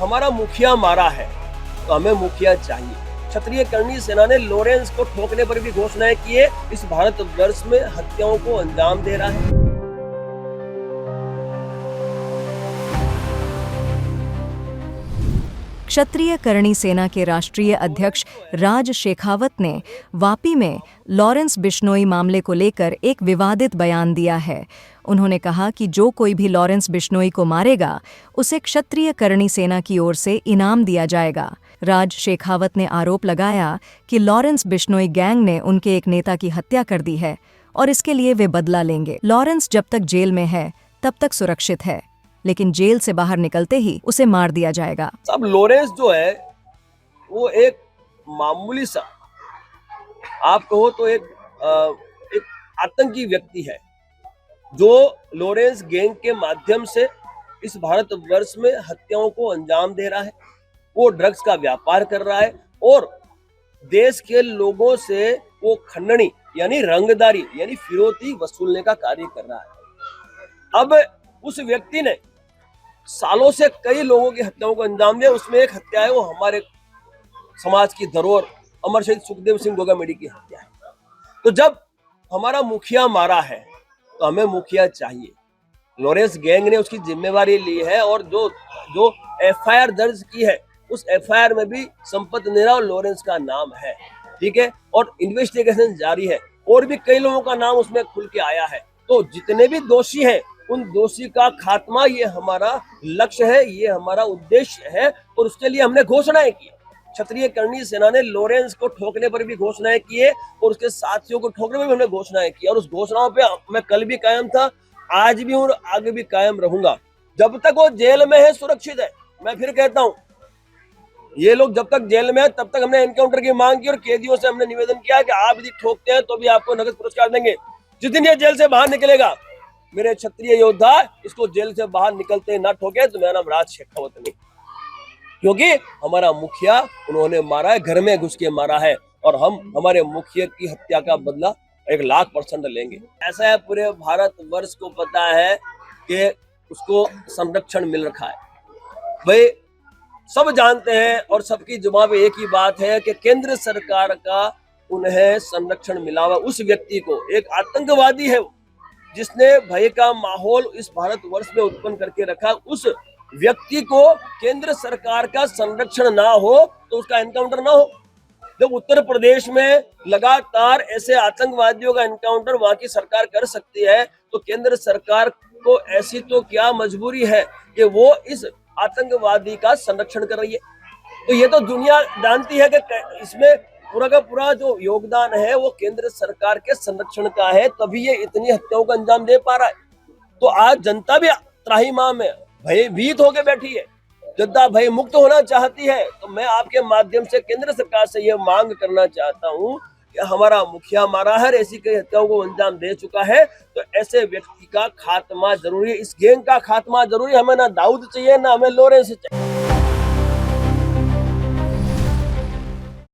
हमारा मुखिया मारा है तो हमें मुखिया चाहिए। क्षत्रिय करणी सेना ने लॉरेंस को ठोकने पर भी घोषणाएं किए। इस भारतवर्ष में हत्याओं को अंजाम दे रहा है। क्षत्रिय करणी सेना के राष्ट्रीय अध्यक्ष राज शेखावत ने वापी में लॉरेंस बिश्नोई मामले को लेकर एक विवादित बयान दिया है। उन्होंने कहा कि जो कोई भी लॉरेंस बिश्नोई को मारेगा, उसे क्षत्रिय करणी सेना की ओर से इनाम दिया जाएगा। राज शेखावत ने आरोप लगाया कि लॉरेंस बिश्नोई गैंग ने उनके एक नेता की हत्या कर दी है और इसके लिए वे बदला लेंगे। लॉरेंस जब तक जेल में है तब तक सुरक्षित है, लेकिन जेल से बाहर निकलते ही उसे मार दिया जाएगा। अब लॉरेंस जो है वो एक मामूली सा, आप कहो तो एक आतंकी व्यक्ति है जो लॉरेंस गैंग के माध्यम से इस भारतवर्ष में हत्याओं को अंजाम दे रहा है। वो ड्रग्स का व्यापार कर रहा है और देश के लोगों से वो खंडनी यानी रंगदारी यानी फिरौती वसूलने का कार्य कर रहा है। अब उस व्यक्ति ने सालों से कई लोगों की हत्याओं को अंजाम दिया। उसमें एक हत्या है वो हमारे समाज की धरोहर अमर शहीद सुखदेव सिंह गोगामेडी की हत्या है। तो जब हमारा मुखिया मारा है तो हमें मुखिया चाहिए। लॉरेंस गैंग ने उसकी जिम्मेवारी ली है और जो एफआईआर दर्ज की है उस एफआईआर में भी संपत नेहरा और लॉरेंस का नाम है, ठीक है, और इन्वेस्टिगेशन जारी है और भी कई लोगों का नाम उसमें खुल के आया है। तो जितने भी दोषी हैं उन दोषी का खात्मा ये हमारा लक्ष्य है, ये हमारा उद्देश्य है और उसके लिए हमने घोषणाएं की। क्षत्रिय करणी सेना ने लॉरेंस को ठोकने पर भी घोषणाएं किए और उसके साथियों को ठोकने पर भी हमने घोषणाएं की और उस घोषणाओं पे मैं कल भी कायम था, आज भी हूं और आगे भी कायम रहूंगा। जब तक वो जेल में है सुरक्षित है। मैं फिर कहता हूं, ये लोग जब तक जेल में है तब तक हमने एनकाउंटर की मांग की और कैदियों से हमने निवेदन किया कि आप यदि ठोकते हैं तो भी आपको नगद पुरस्कार देंगे। जिस दिन ये जेल से बाहर निकलेगा, मेरे क्षत्रिय योद्धा इसको जेल से बाहर निकलते ना ठोके तो मेरा नाम राज शेखावत नहीं, क्योंकि हमारा मुखिया उन्होंने मारा है, घर में घुस के मारा है और हम हमारे मुखिया की हत्या का बदला 1,00,000% लेंगे। ऐसा है, पूरे भारतवर्ष को पता है कि उसको संरक्षण मिल रखा है। भाई सब जानते हैं और सबकी जुबान पे एक ही बात है कि केंद्र सरकार का उन्हें संरक्षण मिला हुआ। उस व्यक्ति को, एक आतंकवादी है जिसने भय का माहौल इस भारतवर्ष में उत्पन्न करके रखा, उस व्यक्ति को केंद्र सरकार का संरक्षण ना हो तो उसका एनकाउंटर ना हो। जब उत्तर प्रदेश में लगातार ऐसे आतंकवादियों का एनकाउंटर वहां की सरकार कर सकती है तो केंद्र सरकार को ऐसी तो क्या मजबूरी है कि वो इस आतंकवादी का संरक्षण कर रही है। तो ये तो दुनिया जानती है कि इसमें पूरा का पूरा जो योगदान है वो केंद्र सरकार के संरक्षण का है, तभी ये इतनी हत्याओं का अंजाम दे पा रहा है। तो आज जनता भी त्राहिमाम में भयभीत होकर बैठी है, जनता भय मुक्त होना चाहती है। तो मैं आपके माध्यम से केंद्र सरकार से ये मांग करना चाहता हूँ कि हमारा मुखिया मारा है, ऐसी कई हत्याओं को अंजाम दे चुका है, तो ऐसे व्यक्ति का खात्मा जरूरी है, इस गैंग का खात्मा जरूरी है। हमें ना दाऊद चाहिए ना हमें लॉरेंस चाहिए।